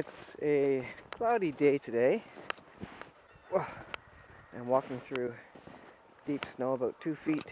It's a cloudy day today. I'm walking through deep snow, about 2 feet.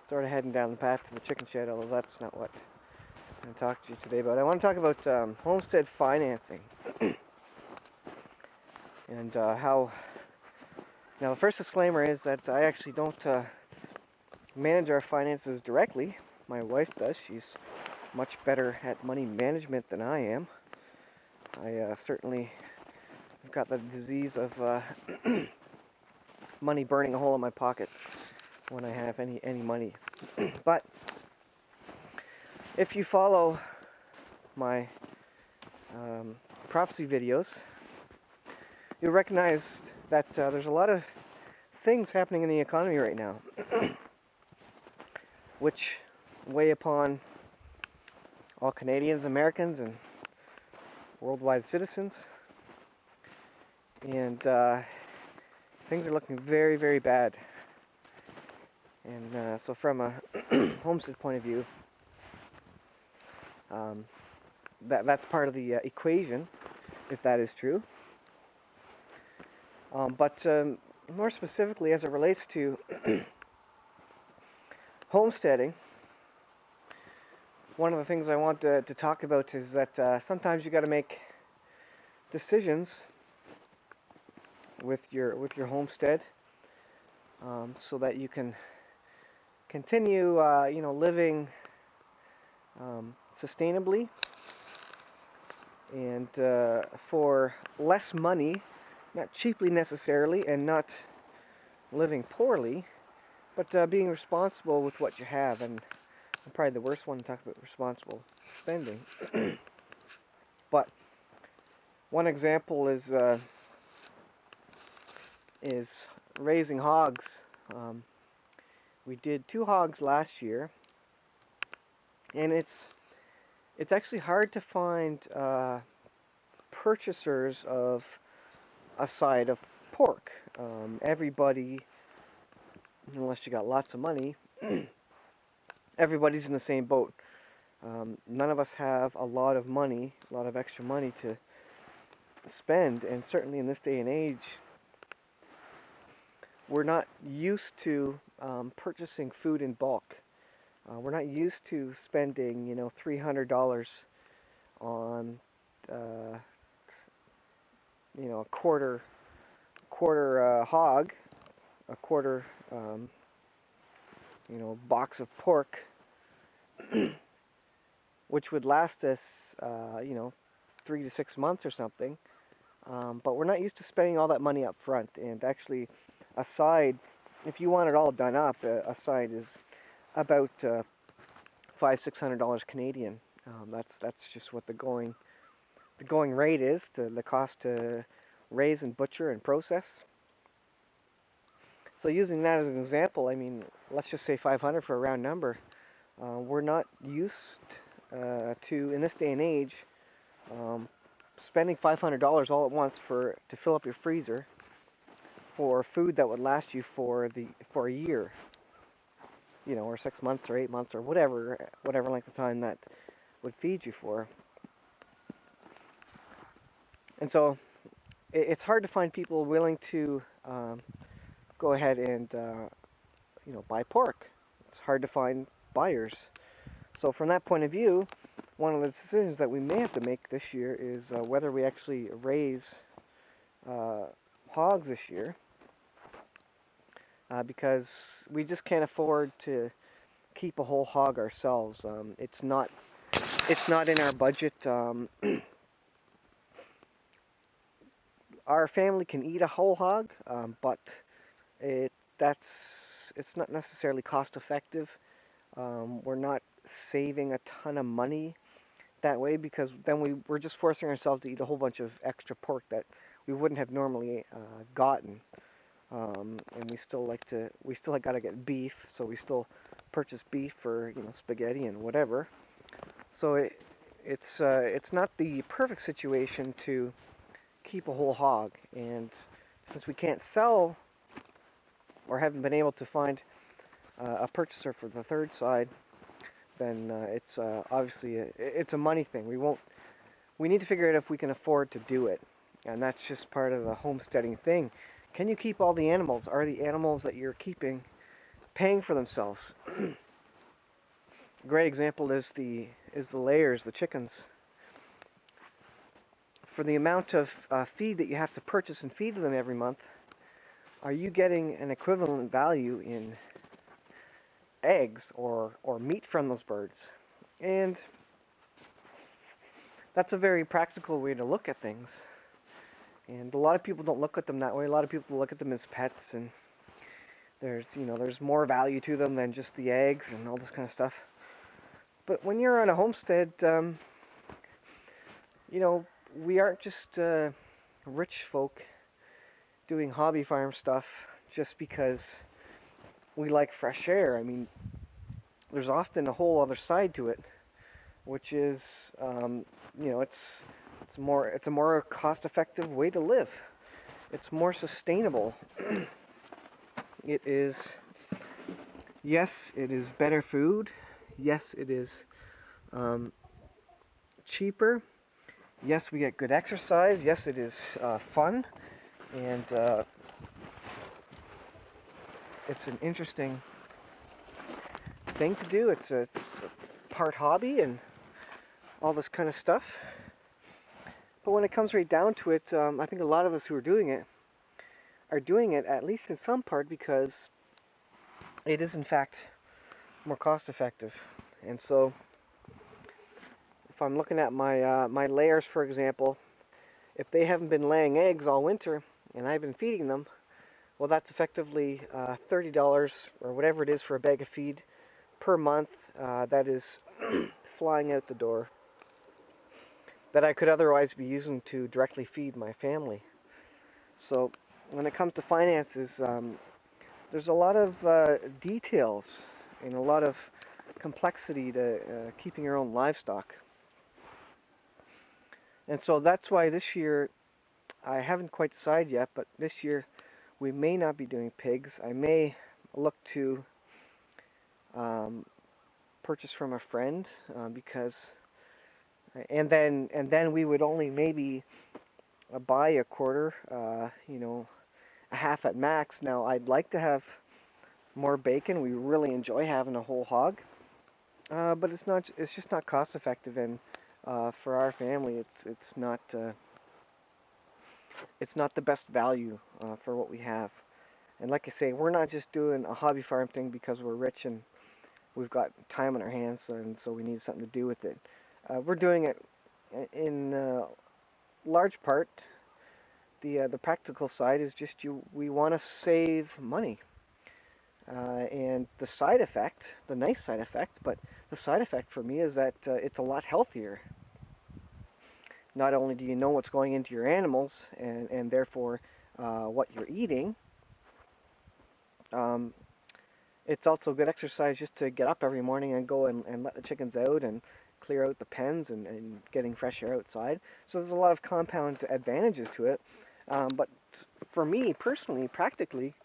Sort of heading down the path to the chicken shed, although that's not what I'm going to talk to you today about. I want to talk about homestead financing and how. Now, the first disclaimer is that I actually don't manage our finances directly. My wife does. She's much better at money management than I am. I certainly have got the disease of money burning a hole in my pocket when I have any money. But if you follow my prophecy videos, you'll recognize that there's a lot of things happening in the economy right now which weigh upon all Canadians, Americans, and worldwide citizens. And things are looking very, very bad. And so from a homestead point of view, that's part of the equation, if that is true. But more specifically, as it relates to homesteading, one of the things I want to talk about is that sometimes you got to make decisions with your homestead, so that you can continue, living sustainably and for less money, not cheaply necessarily, and not living poorly, but being responsible with what you have. And I'm probably the worst one to talk about responsible spending. But one example is raising hogs. We did 2 hogs last year, and it's actually hard to find purchasers of a side of pork. Everybody, unless you got lots of money, everybody's in the same boat. None of us have a lot of money, a lot of extra money to spend, and certainly in this day and age, we're not used to purchasing food in bulk. We're not used to spending, $300 on, a quarter hog, a quarter, box of pork, which would last us, 3 to 6 months or something. But we're not used to spending all that money up front. And actually, a side, if you want it all done up, a side is about $500-600 Canadian. That's just what the going rate is, to the cost to raise and butcher and process. So using that as an example, I mean, let's just say 500 for a round number. We're not used to, in this day and age, spending $500 all at once to fill up your freezer for food that would last you for a year, or 6 months or 8 months or whatever length of time that would feed you for. And so it's hard to find people willing to go ahead and buy pork. It's hard to find buyers. So from that point of view, one of the decisions that we may have to make this year is whether we actually raise hogs this year, because we just can't afford to keep a whole hog ourselves. It's not in our budget. Our family can eat a whole hog, but it's not necessarily cost effective. We're not saving a ton of money that way, because then we're just forcing ourselves to eat a whole bunch of extra pork that we wouldn't have normally gotten. And we still got to get beef, so we still purchase beef for spaghetti and whatever. So it's not the perfect situation to keep a whole hog. And since we can't sell, or haven't been able to find a purchaser for the third side, then it's obviously it's a money thing. we need to figure out if we can afford to do it. And that's just part of the homesteading thing. Can you keep all the animals? Are the animals that you're keeping paying for themselves? A great example is the layers, the chickens. For the amount of feed that you have to purchase and feed them every month, are you getting an equivalent value in eggs or meat from those birds? And that's a very practical way to look at things. And a lot of people don't look at them that way. A lot of people look at them as pets, and there's more value to them than just the eggs and all this kind of stuff. But when you're on a homestead, we aren't just rich folk doing hobby farm stuff just because we like fresh air. I mean, there's often a whole other side to it, which is, it's a more cost-effective way to live. It's more sustainable. It is, yes, it is better food. Yes, it is cheaper. Yes, we get good exercise. Yes, it is fun, and it's an interesting thing to do. It's part hobby and all this kind of stuff. But when it comes right down to it, I think a lot of us who are doing it at least in some part because it is in fact more cost effective. And so if I'm looking at my layers, for example, if they haven't been laying eggs all winter and I've been feeding them, well, that's effectively $30 or whatever it is for a bag of feed per month. That is flying out the door that I could otherwise be using to directly feed my family. So when it comes to finances, there's a lot of details and a lot of complexity to keeping your own livestock. And so that's why this year, I haven't quite decided yet, but this year we may not be doing pigs. I may look to purchase from a friend because, and then we would only maybe buy a quarter, a half at max. Now I'd like to have more bacon. We really enjoy having a whole hog, but it's not. It's just not cost effective, and for our family, it's not the best value for what we have. And like I say, we're not just doing a hobby farm thing because we're rich and we've got time on our hands, and so we need something to do with it. We're doing it in large part. The practical side is just we want to save money. And the side effect, the nice side effect, but the side effect for me is that it's a lot healthier. Not only do you know what's going into your animals and therefore what you're eating, it's also good exercise just to get up every morning and go and let the chickens out and clear out the pens and getting fresh air outside. So there's a lot of compound advantages to it. But for me personally, practically,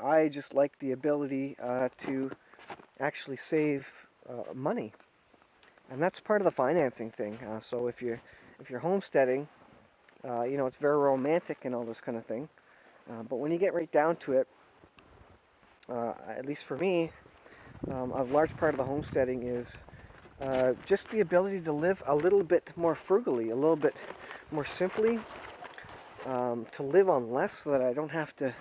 I just like the ability to actually save money, and that's part of the financing thing. So if you're homesteading, it's very romantic and all this kind of thing. But when you get right down to it, at least for me, a large part of the homesteading is just the ability to live a little bit more frugally, a little bit more simply, to live on less so that I don't have to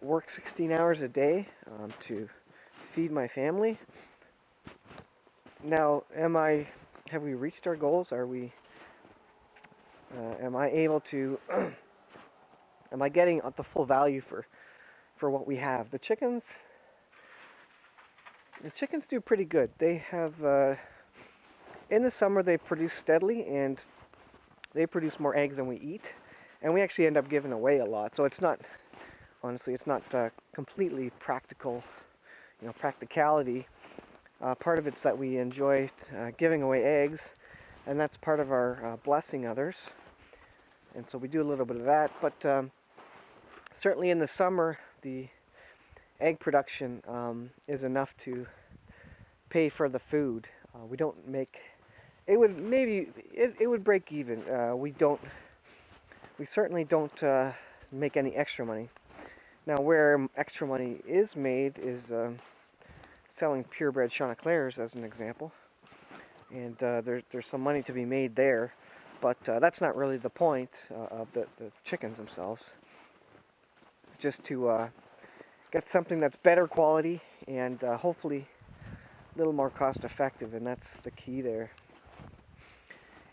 work 16 hours a day to feed my family. Now, have we reached our goals? Am I able to, am I getting the full value for what we have? The chickens do pretty good. They have, in the summer they produce steadily and they produce more eggs than we eat. And we actually end up giving away a lot. So it's not, honestly, it's not completely practical, practicality. Part of it's that we enjoy giving away eggs, and that's part of our blessing others. And so we do a little bit of that. But certainly in the summer, the egg production is enough to pay for the food. We don't make it would it would break even. We certainly don't make any extra money. Now, where extra money is made is selling purebred Chanticleers, as an example, and there's some money to be made there, but that's not really the point of the chickens themselves. Just to get something that's better quality and hopefully a little more cost effective, and that's the key there.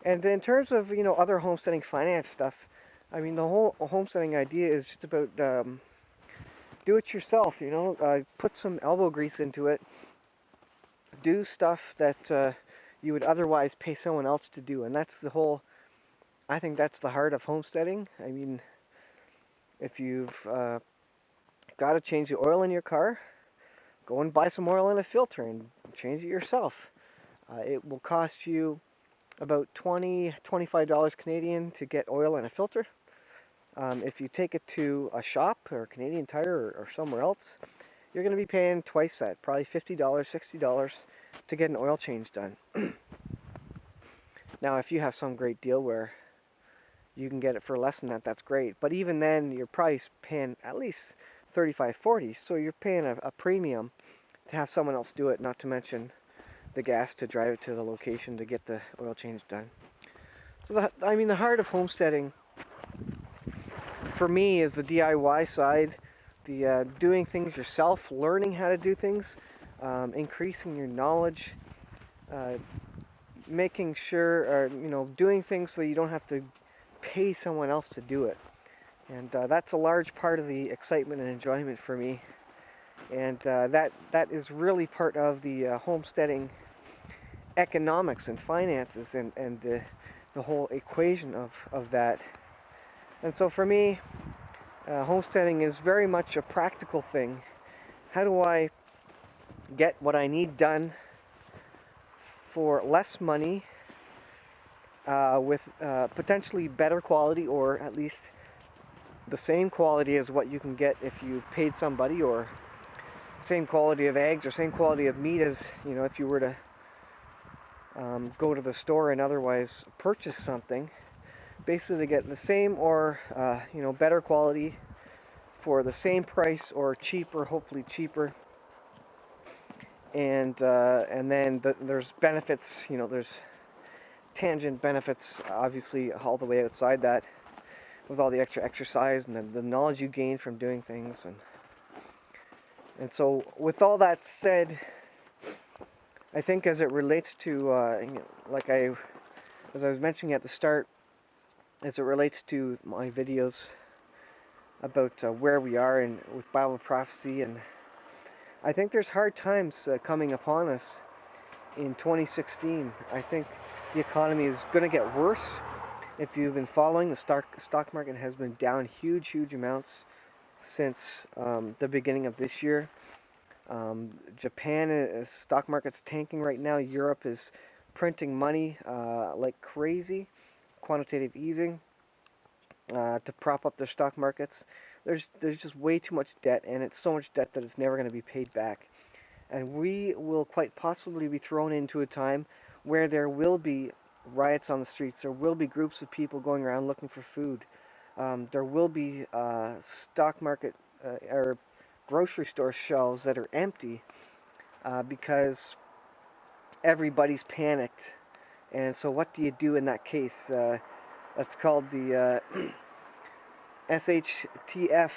And in terms of other homesteading finance stuff, I mean the whole homesteading idea is just about do it yourself. Put some elbow grease into it. Do stuff that you would otherwise pay someone else to do, and that's the whole. I think that's the heart of homesteading. I mean, if you've got to change the oil in your car, go and buy some oil and a filter and change it yourself. It will cost you about $25 Canadian to get oil and a filter. If you take it to a shop or Canadian Tire or somewhere else, you're going to be paying twice that, probably $50, $60 to get an oil change done. Now, if you have some great deal where you can get it for less than that, that's great. But even then, you're probably paying at least $35, $40, so you're paying a premium to have someone else do it, not to mention the gas to drive it to the location to get the oil change done. So, the heart of homesteading for me is the DIY side, the doing things yourself, learning how to do things, increasing your knowledge, uh, making sure, or doing things so you don't have to pay someone else to do it. And that's a large part of the excitement and enjoyment for me. And that is really part of the homesteading economics and finances and the whole equation of that. And so for me, homesteading is very much a practical thing. How do I get what I need done for less money with potentially better quality, or at least the same quality as what you can get if you paid somebody, or same quality of eggs or same quality of meat as if you were to go to the store and otherwise purchase something. Basically, to get the same or better quality for the same price or cheaper, hopefully cheaper. And then there's benefits. There's tangent benefits, obviously, all the way outside that, with all the extra exercise and the knowledge you gain from doing things. And so, with all that said, I think as it relates to, as I was mentioning at the start, as it relates to my videos about where we are with Bible prophecy, and I think there's hard times coming upon us in 2016. I think the economy is going to get worse. If you've been following, the stock market has been down huge amounts since the beginning of this year. Japan stock market's tanking right now. Europe is printing money like crazy, quantitative easing to prop up their stock markets. There's just way too much debt, and it's so much debt that it's never going to be paid back. And we will quite possibly be thrown into a time where there will be riots on the streets. There will be groups of people going around looking for food. There will be stock market or grocery store shelves that are empty because everybody's panicked. And so, what do you do in that case? That's called the SHTF,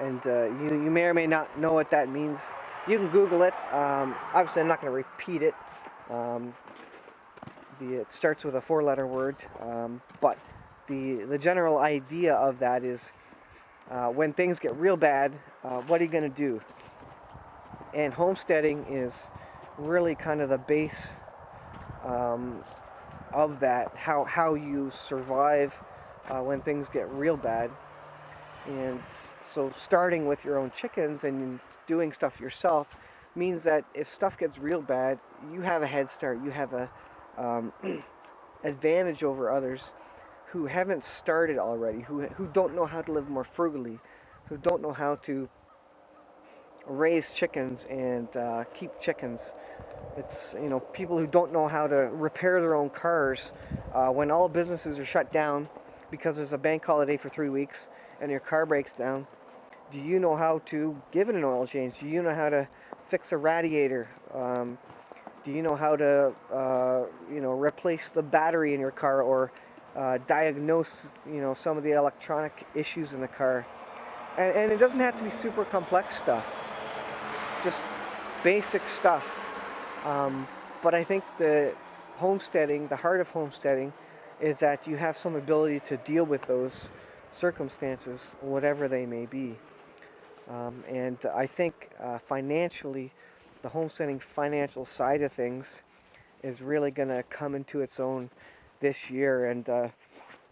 and you may or may not know what that means. You can Google it. Obviously, I'm not going to repeat it. Um, it starts with a four-letter word, but the general idea of that is when things get real bad, what are you going to do? And homesteading is really kind of the base of that. How you survive when things get real bad. And so starting with your own chickens and doing stuff yourself means that if stuff gets real bad, you have a head start. You have a advantage over others who haven't started already, who don't know how to live more frugally, who don't know how to raise chickens and keep chickens It's, people who don't know how to repair their own cars when all businesses are shut down because there's a bank holiday for 3 weeks and your car breaks down. Do you know how to give it an oil change? Do you know how to fix a radiator? Do you know how to, replace the battery in your car or diagnose, some of the electronic issues in the car? And it doesn't have to be super complex stuff, just basic stuff. But I think the heart of homesteading, is that you have some ability to deal with those circumstances, whatever they may be. And I think financially, the homesteading financial side of things is really going to come into its own this year. And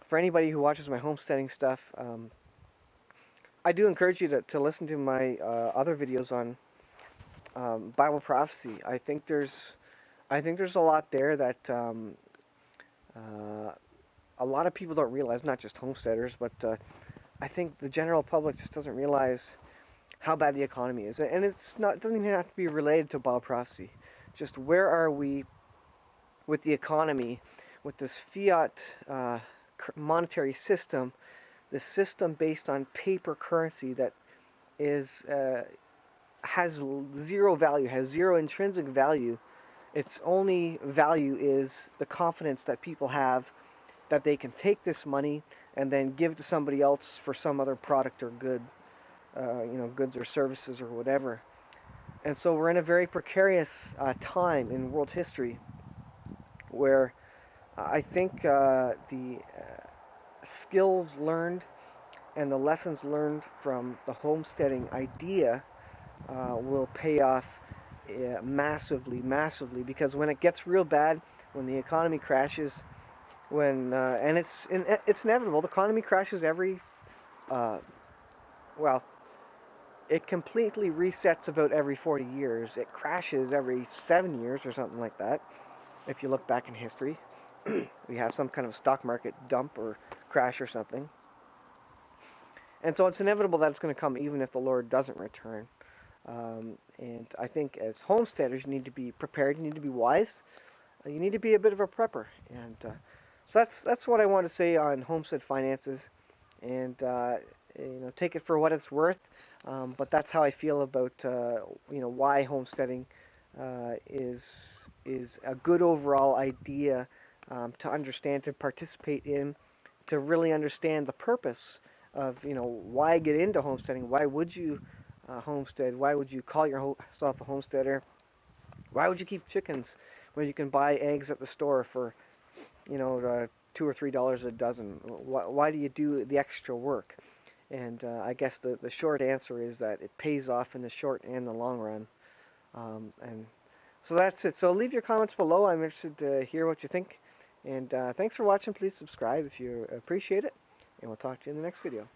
for anybody who watches my homesteading stuff, I do encourage you to listen to my other videos on Bible prophecy. I think there's a lot there that uh, a lot of people don't realize, not just homesteaders, but I think the general public just doesn't realize how bad the economy is. And it doesn't even have to be related to Bible prophecy. Just where are we with the economy, with this fiat monetary system, this system based on paper currency that is has zero value, has zero intrinsic value. Its only value is the confidence that people have that they can take this money and then give to somebody else for some other product or good, goods or services or whatever. And so we're in a very precarious time in world history where I think the skills learned and the lessons learned from the homesteading idea will pay off massively, massively. Because when it gets real bad, when the economy crashes, and it's inevitable, the economy crashes every uh, well, it completely resets about every 40 years. It crashes every 7 years or something like that. If you look back in history, we have some kind of stock market dump or crash or something. And so it's inevitable that it's going to come even if the Lord doesn't return. And I think as homesteaders, you need to be prepared. You need to be wise. You need to be a bit of a prepper. And so that's what I want to say on homestead finances. And take it for what it's worth. But that's how I feel about why homesteading is a good overall idea to understand, to participate in, to really understand the purpose of why get into homesteading. Why would you homestead? Why would you call yourself a homesteader? Why would you keep chickens when you can buy eggs at the store for $2 or $3 a dozen? Why do you do the extra work? And I guess the short answer is that it pays off in the short and the long run. And so that's it. So leave your comments below. I'm interested to hear what you think. And thanks for watching. Please subscribe if you appreciate it. And we'll talk to you in the next video.